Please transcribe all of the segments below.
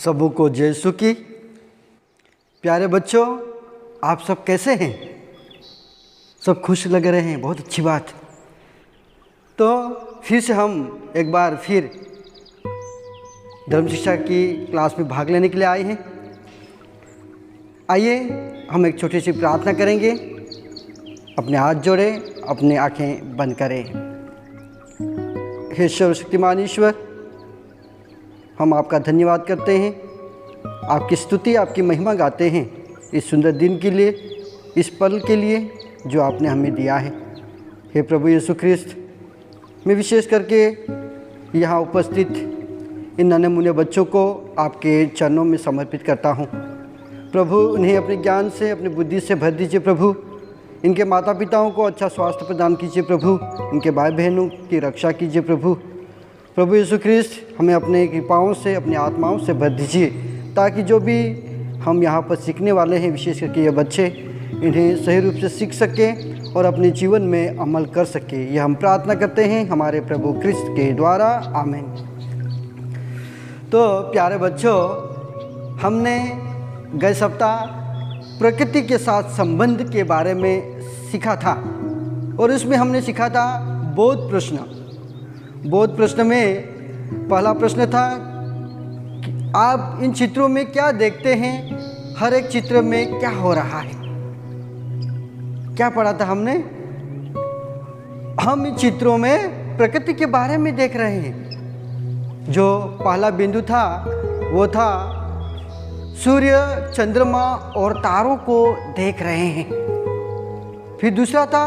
सबको जय यीशु की। प्यारे बच्चों, आप सब कैसे हैं? सब खुश लग रहे हैं, बहुत अच्छी बात। तो फिर से हम एक बार फिर धर्म शिक्षा की क्लास में भाग लेने के लिए आए हैं। आइए हम एक छोटी सी प्रार्थना करेंगे। अपने हाथ जोड़ें, अपनी आंखें बंद करें। हे सर्वशक्तिमान ईश्वर, हम आपका धन्यवाद करते हैं, आपकी स्तुति, आपकी महिमा गाते हैं इस सुंदर दिन के लिए, इस पल के लिए जो आपने हमें दिया है। हे प्रभु यीशु ख्रिस्त, मैं विशेष करके यहाँ उपस्थित इन नन्हे मुन्ने बच्चों को आपके चरणों में समर्पित करता हूँ। प्रभु, उन्हें अपने ज्ञान से, अपनी बुद्धि से भर दीजिए। प्रभु, इनके माता पिताओं को अच्छा स्वास्थ्य प्रदान कीजिए। प्रभु, इनके भाई बहनों की रक्षा कीजिए। प्रभु यीशु ख्रिस्त, हमें अपने कृपाओं से, अपनी आत्माओं से भर दीजिए, ताकि जो भी हम यहाँ पर सीखने वाले हैं, विशेष करके ये बच्चे, इन्हें सही रूप से सीख सकें और अपने जीवन में अमल कर सके। यह हम प्रार्थना करते हैं हमारे प्रभु ख्रिस्त के द्वारा, आमीन। तो प्यारे बच्चों, हमने गए सप्ताह प्रकृति के साथ संबंध के बारे में सीखा था और इसमें हमने सीखा था बोध प्रश्न। बोध प्रश्न में पहला प्रश्न था कि आप इन चित्रों में क्या देखते हैं, हर एक चित्र में क्या हो रहा है। क्या पढ़ा था हमने? हम इन चित्रों में प्रकृति के बारे में देख रहे हैं। जो पहला बिंदु था वो था सूर्य, चंद्रमा और तारों को देख रहे हैं। फिर दूसरा था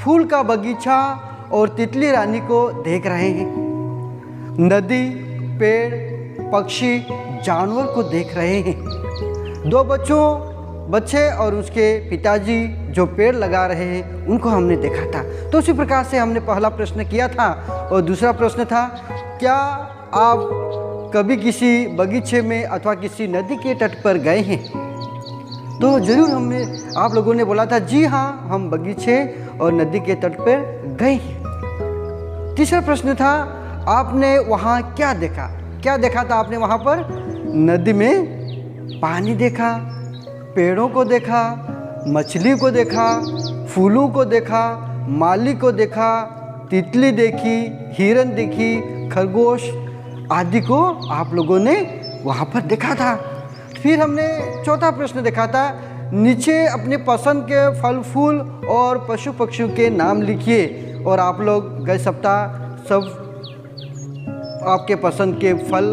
फूल का बगीचा और तितली रानी को देख रहे हैं। नदी, पेड़, पक्षी, जानवर को देख रहे हैं। दो बच्चे और उसके पिताजी जो पेड़ लगा रहे हैं, उनको हमने देखा था। तो उसी प्रकार से हमने पहला प्रश्न किया था। और दूसरा प्रश्न था, क्या आप कभी किसी बगीचे में अथवा किसी नदी के तट पर गए हैं? तो जरूर आप लोगों ने बोला था, जी हाँ, हम बगीचे और नदी के तट पर गए हैं। तीसरा प्रश्न था, आपने वहाँ क्या देखा? क्या देखा था आपने वहाँ पर? नदी में पानी देखा, पेड़ों को देखा, मछली को देखा, फूलों को देखा, माली को देखा, तितली देखी, हिरन देखी, खरगोश आदि को आप लोगों ने वहाँ पर देखा था। फिर हमने चौथा प्रश्न देखा था, नीचे अपने पसंद के फल फूल और पशु पक्षियों के नाम लिखिए। और आप लोग गए सप्ताह सब आपके पसंद के फल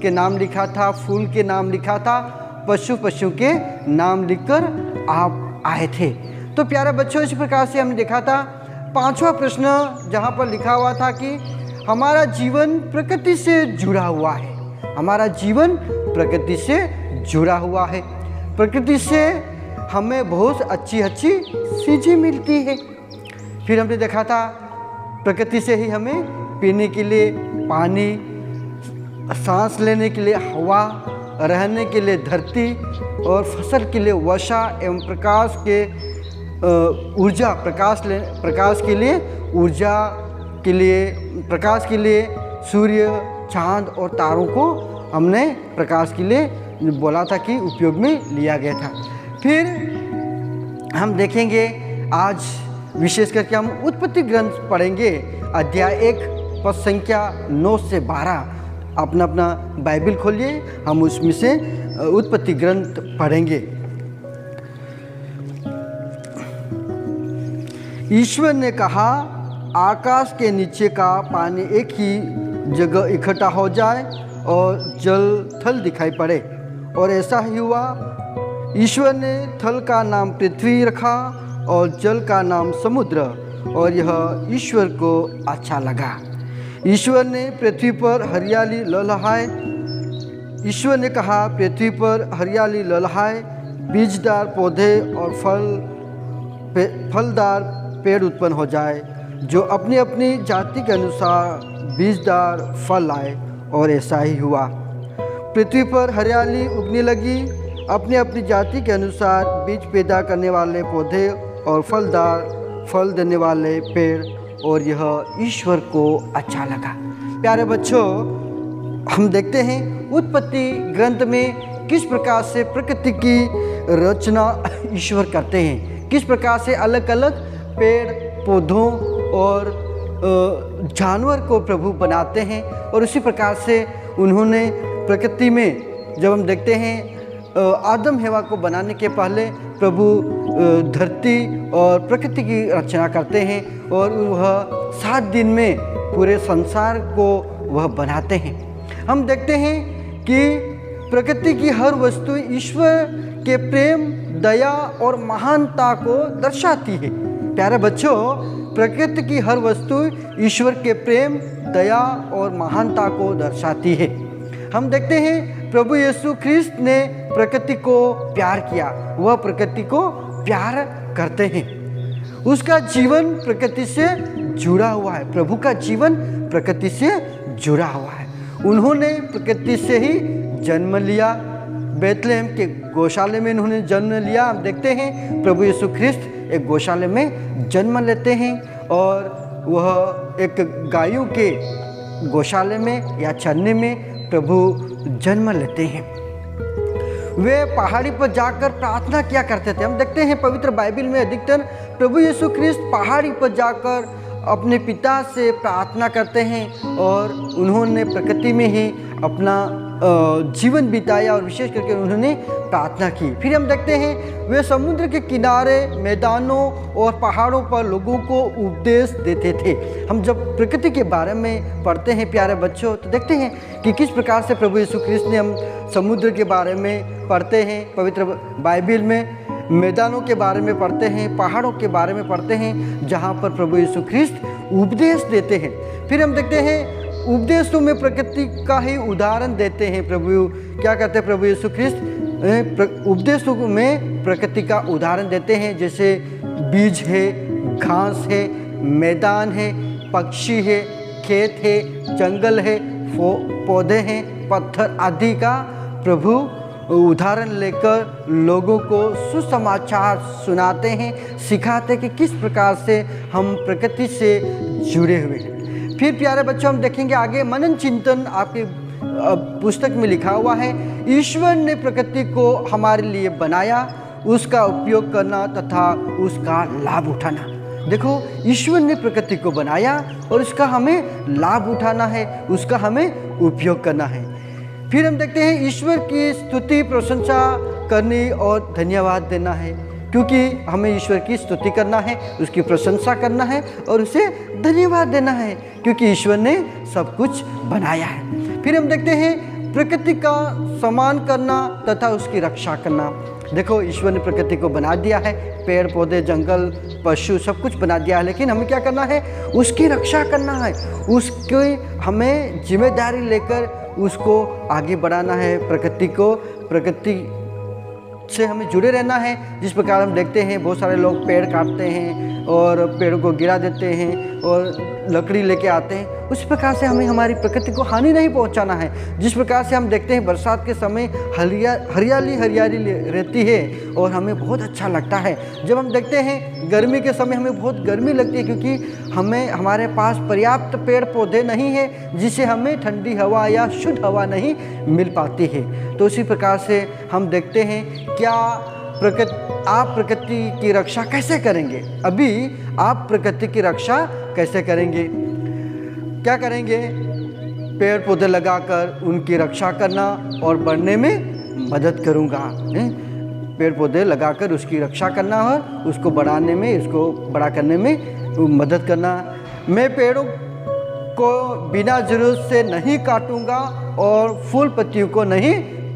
के नाम लिखा था, फूल के नाम लिखा था, पशुओं के नाम लिखकर आप आए थे। तो प्यारे बच्चों, इस प्रकार से हमने देखा था। पांचवा प्रश्न जहाँ पर लिखा हुआ था कि हमारा जीवन प्रकृति से जुड़ा हुआ है। हमारा जीवन प्रकृति से जुड़ा हुआ है। प्रकृति से हमें बहुत अच्छी चीज़ें मिलती है। फिर हमने देखा था, प्रकृति से ही हमें पीने के लिए पानी, सांस लेने के लिए हवा, रहने के लिए धरती और फसल के लिए वर्षा एवं प्रकाश के ऊर्जा, प्रकाश के लिए ऊर्जा के लिए, प्रकाश के लिए सूर्य, चांद और तारों को हमने प्रकाश के लिए बोला था कि उपयोग में लिया गया था। फिर हम देखेंगे आज विशेष करके हम उत्पत्ति ग्रंथ पढ़ेंगे, अध्याय 1 पद संख्या 9 से 12। अपना बाइबल खोलिए, हम उसमें से उत्पत्ति ग्रंथ पढ़ेंगे। ईश्वर ने कहा, आकाश के नीचे का पानी एक ही जगह इकट्ठा हो जाए और जल थल दिखाई पड़े, और ऐसा ही हुआ। ईश्वर ने थल का नाम पृथ्वी रखा और जल का नाम समुद्र, और यह ईश्वर को अच्छा लगा। ईश्वर ने पृथ्वी पर हरियाली लहलहाए। ईश्वर ने कहा, पृथ्वी पर हरियाली लहलहाए, बीजदार पौधे और फलदार पेड़ उत्पन्न हो जाए, जो अपनी अपनी जाति के अनुसार बीजदार फल लाए, और ऐसा ही हुआ। पृथ्वी पर हरियाली उगने लगी, अपनी अपनी जाति के अनुसार बीज पैदा करने वाले पौधे और फलदार फल देने वाले पेड़, और यह ईश्वर को अच्छा लगा। प्यारे बच्चों, हम देखते हैं उत्पत्ति ग्रंथ में किस प्रकार से प्रकृति की रचना ईश्वर करते हैं, किस प्रकार से अलग अलग पेड़ पौधों और जानवर को प्रभु बनाते हैं। और उसी प्रकार से उन्होंने प्रकृति में जब हम देखते हैं आदम हवा को बनाने के पहले प्रभु धरती और प्रकृति की रचना करते हैं और वह 7 दिन में पूरे संसार को वह बनाते हैं। हम देखते हैं कि प्रकृति की हर वस्तु ईश्वर के प्रेम, दया और महानता को दर्शाती है। प्यारे बच्चों, प्रकृति की हर वस्तु ईश्वर के प्रेम, दया और महानता को दर्शाती है। हम देखते हैं प्रभु यीशु ख्रिस्त ने प्रकृति को प्यार किया, वह प्रकृति को प्यार करते हैं। उसका जीवन प्रकृति से जुड़ा हुआ है, प्रभु का जीवन प्रकृति से जुड़ा हुआ है। उन्होंने प्रकृति से ही जन्म लिया, बेथलेहम के गौशाले में उन्होंने जन्म लिया। हम देखते हैं प्रभु यीशु ख्रिस्त एक गौशाले में जन्म लेते हैं और वह एक गायों के गौशाले में या चरने में प्रभु जन्म लेते हैं। वे पहाड़ी पर जाकर प्रार्थना किया करते थे। हम देखते हैं पवित्र बाइबल में अधिकतर प्रभु यीशु ख्रिस्त पहाड़ी पर जाकर अपने पिता से प्रार्थना करते हैं और उन्होंने प्रकृति में ही अपना जीवन बिताया और विशेष करके उन्होंने प्रार्थना की। फिर हम देखते हैं वे समुद्र के किनारे, मैदानों और पहाड़ों पर लोगों को उपदेश देते थे। हम जब प्रकृति के बारे में पढ़ते हैं प्यारे बच्चों, तो देखते हैं कि किस प्रकार से प्रभु यीशु ख्रिस्त ने, हम समुद्र के बारे में पढ़ते हैं पवित्र बाइबल में, मैदानों के बारे में पढ़ते हैं, पहाड़ों के बारे में पढ़ते हैं, जहाँ पर प्रभु यीशु ख्रिस्त उपदेश देते हैं। फिर हम देखते हैं उपदेशों में प्रकृति का ही उदाहरण देते हैं। प्रभु क्या कहते हैं, प्रभु यीशु ख्रिस्त उपदेशों में प्रकृति का उदाहरण देते हैं, जैसे बीज है, घास है, मैदान है, पक्षी है, खेत है, जंगल है, पौधे हैं, पत्थर आदि का प्रभु उदाहरण लेकर लोगों को सुसमाचार सुनाते हैं, सिखाते हैं कि किस प्रकार से हम प्रकृति से जुड़े हुए हैं। फिर प्यारे बच्चों, हम देखेंगे आगे मनन चिंतन आपके पुस्तक में लिखा हुआ है, ईश्वर ने प्रकृति को हमारे लिए बनाया, उसका उपयोग करना तथा उसका लाभ उठाना। देखो, ईश्वर ने प्रकृति को बनाया और उसका हमें लाभ उठाना है, उसका हमें उपयोग करना है। फिर हम देखते हैं ईश्वर की स्तुति, प्रशंसा करनी और धन्यवाद देना है, क्योंकि हमें ईश्वर की स्तुति करना है, उसकी प्रशंसा करना है और उसे धन्यवाद देना है, क्योंकि ईश्वर ने सब कुछ बनाया है। फिर हम देखते हैं प्रकृति का सम्मान करना तथा उसकी रक्षा करना। देखो, ईश्वर ने प्रकृति को बना दिया है, पेड़ पौधे, जंगल, पशु सब कुछ बना दिया है, लेकिन हमें क्या करना है, उसकी रक्षा करना है, उसकी हमें जिम्मेदारी लेकर उसको आगे बढ़ाना है। प्रकृति से हमें जुड़े रहना है। जिस प्रकार हम देखते हैं बहुत सारे लोग पेड़ काटते हैं और पेड़ों को गिरा देते हैं और लकड़ी लेके आते हैं, उस प्रकार से हमें हमारी प्रकृति को हानि नहीं पहुंचाना है। जिस प्रकार से हम देखते हैं बरसात के समय हरियाली रहती है और हमें बहुत अच्छा लगता है। जब हम देखते हैं गर्मी के समय हमें बहुत गर्मी लगती है, क्योंकि हमारे पास पर्याप्त पेड़ पौधे नहीं है जिससे हमें ठंडी हवा या शुद्ध हवा नहीं मिल पाती है। तो उसी प्रकार से हम देखते हैं, क्या आप प्रकृति की रक्षा कैसे करेंगे? अभी आप प्रकृति की रक्षा कैसे करेंगे? क्या करेंगे? पेड़ पौधे लगाकर उनकी रक्षा करना और बढ़ने में मदद करूँगा। पेड़ पौधे लगाकर उसकी रक्षा करना और उसको बढ़ाने में, उसको बड़ा करने में मदद करना। मैं पेड़ों को बिना ज़रूरत से नहीं काटूँगा और फूल पत्तियों को नहीं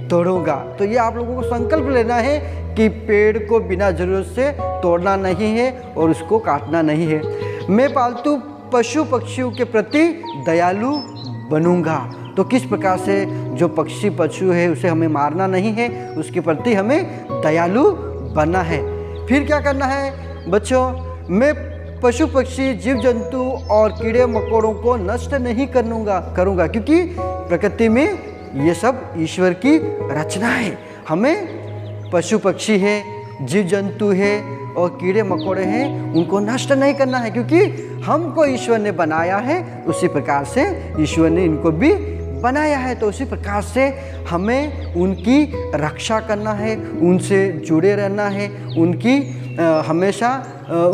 तोड़ूँगा। तो ये आप लोगों को संकल्प लेना है कि पेड़ को बिना ज़रूरत से तोड़ना नहीं है और उसको काटना नहीं है। मैं पालतू पशु पक्षियों के प्रति दयालु बनूंगा। तो किस प्रकार से जो पक्षी पशु है उसे हमें मारना नहीं है, उसके प्रति हमें दयालु बनना है। फिर क्या करना है बच्चों? मैं पशु पक्षी, जीव जंतु और कीड़े मकोड़ों को नष्ट नहीं करूँगा, क्योंकि प्रकृति में ये सब ईश्वर की रचना है। हमें पशु पक्षी है, जीव जंतु है और कीड़े मकोड़े हैं, उनको नष्ट नहीं करना है, क्योंकि हमको ईश्वर ने बनाया है। उसी प्रकार से ईश्वर ने इनको भी बनाया है, तो उसी प्रकार से हमें उनकी रक्षा करना है, उनसे जुड़े रहना है, उनकी हमेशा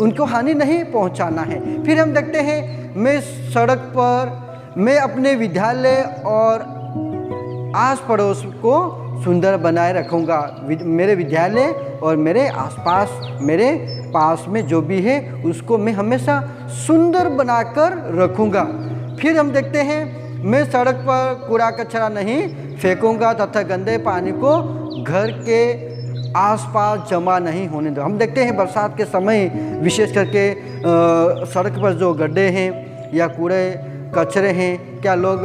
उनको हानि नहीं पहुंचाना है। फिर हम देखते हैं, मैं सड़क पर, मैं अपने विद्यालय और आस पड़ोस को सुंदर बनाए रखूँगा। मेरे विद्यालय और मेरे आसपास, मेरे पास में जो भी है उसको मैं हमेशा सुंदर बनाकर रखूँगा। फिर हम देखते हैं, मैं सड़क पर कूड़ा कचरा नहीं फेंकूँगा तथा गंदे पानी को घर के आसपास जमा नहीं होने दो। हम देखते हैं बरसात के समय विशेष करके सड़क पर जो गड्ढे हैं या कूड़े कचरे हैं, क्या लोग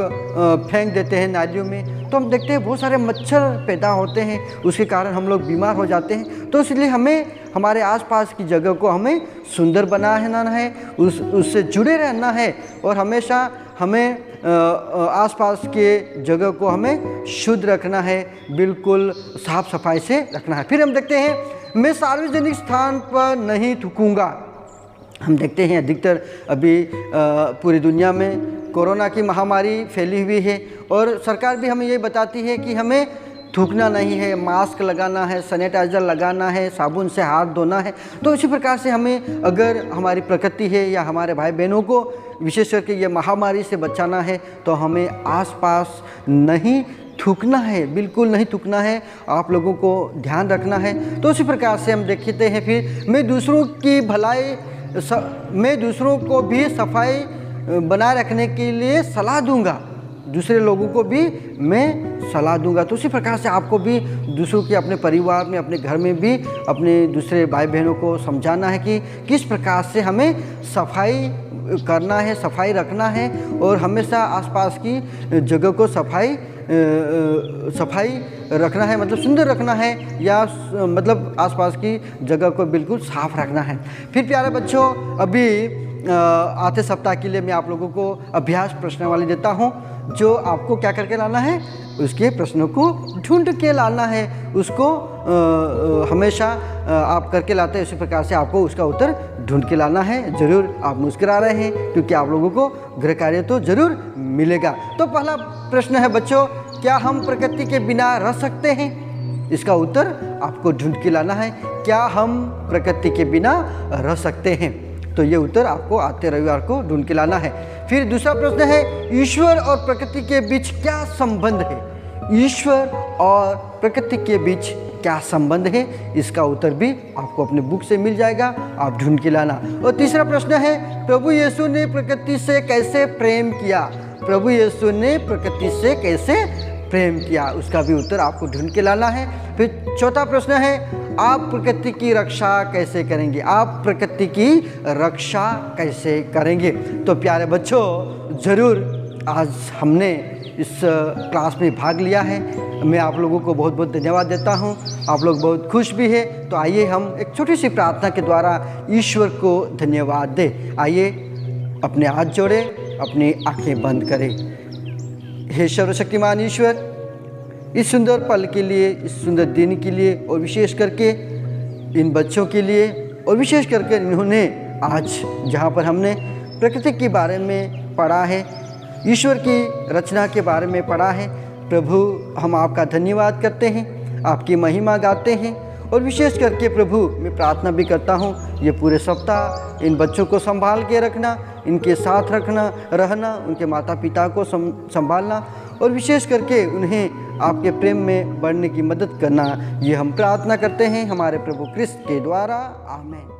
फेंक देते हैं नालियों में, तो हम देखते हैं बहुत सारे मच्छर पैदा होते हैं, उसके कारण हम लोग बीमार हो जाते हैं। तो इसलिए हमें हमारे आसपास की जगह को हमें सुंदर बनाना है, उससे जुड़े रहना है और हमेशा हमें आसपास के जगह को हमें शुद्ध रखना है, बिल्कुल साफ सफाई से रखना है। फिर हम देखते हैं, मैं सार्वजनिक स्थान पर नहीं थूकूंगा। हम देखते हैं अधिकतर अभी पूरी दुनिया में कोरोना की महामारी फैली हुई है और सरकार भी हमें ये बताती है कि हमें थूकना नहीं है, मास्क लगाना है, सैनिटाइज़र लगाना है, साबुन से हाथ धोना है। तो इसी प्रकार से हमें, अगर हमारी प्रकृति है या हमारे भाई बहनों को विशेष करके ये महामारी से बचाना है, तो हमें आसपास नहीं थूकना है, बिल्कुल नहीं थूकना है, आप लोगों को ध्यान रखना है। तो इसी प्रकार से हम देखते हैं, फिर मैं दूसरों की भलाई, मैं दूसरों को भी सफाई बनाए रखने के लिए सलाह दूंगा, दूसरे लोगों को भी मैं सलाह दूंगा। तो उसी प्रकार से आपको भी दूसरों के, अपने परिवार में, अपने घर में भी अपने दूसरे भाई बहनों को समझाना है कि किस प्रकार से हमें सफाई करना है, सफाई रखना है और हमेशा आसपास की जगह को सफाई रखना है, मतलब सुंदर रखना है, या मतलब आसपास की जगह को बिल्कुल साफ रखना है। फिर प्यारे बच्चों, अभी आते सप्ताह के लिए मैं आप लोगों को अभ्यास प्रश्नावली देता हूँ, जो आपको क्या करके लाना है, उसके प्रश्नों को ढूंढ के लाना है, उसको हमेशा आप करके लाते हैं, उसी प्रकार से आपको उसका उत्तर ढूंढ के लाना है। ज़रूर आप मुस्कुरा रहे हैं क्योंकि आप लोगों को गृह कार्य तो ज़रूर मिलेगा। तो पहला प्रश्न है बच्चों, क्या हम प्रकृति के बिना रह सकते हैं? इसका उत्तर आपको ढूंढ के लाना है, क्या हम प्रकृति के बिना रह सकते हैं? तो ये उत्तर आपको आते रविवार को ढूंढ के लाना है। फिर दूसरा प्रश्न है, ईश्वर और प्रकृति के बीच क्या संबंध है? ईश्वर और प्रकृति के बीच क्या संबंध है? इसका उत्तर भी आपको अपने बुक से मिल जाएगा, आप ढूंढ के लाना। और तीसरा प्रश्न है, प्रभु यीशु ने प्रकृति से कैसे प्रेम किया? प्रभु यीशु ने प्रकृति से कैसे प्रेम किया? उसका भी उत्तर आपको ढूंढ के लाना है। फिर चौथा प्रश्न है, आप प्रकृति की रक्षा कैसे करेंगे? आप प्रकृति की रक्षा कैसे करेंगे? तो प्यारे बच्चों, ज़रूर आज हमने इस क्लास में भाग लिया है, मैं आप लोगों को बहुत बहुत धन्यवाद देता हूं। आप लोग बहुत खुश भी है। तो आइए हम एक छोटी सी प्रार्थना के द्वारा ईश्वर को धन्यवाद दें। आइए अपने हाथ जोड़े, अपनी आंखें बंद करें। हे सर्वशक्तिमान ईश्वर, इस सुंदर पल के लिए, इस सुंदर दिन के लिए और विशेष करके इन बच्चों के लिए, और विशेष करके इन्होंने आज जहाँ पर हमने प्रकृति के बारे में पढ़ा है, ईश्वर की रचना के बारे में पढ़ा है, प्रभु हम आपका धन्यवाद करते हैं, आपकी महिमा गाते हैं। और विशेष करके प्रभु मैं प्रार्थना भी करता हूँ, ये पूरे सप्ताह इन बच्चों को संभाल के रखना, इनके साथ रखना, रहना, उनके माता पिता को संभालना और विशेष करके उन्हें आपके प्रेम में बढ़ने की मदद करना, ये हम प्रार्थना करते हैं हमारे प्रभु क्रिस्त के द्वारा। आमीन।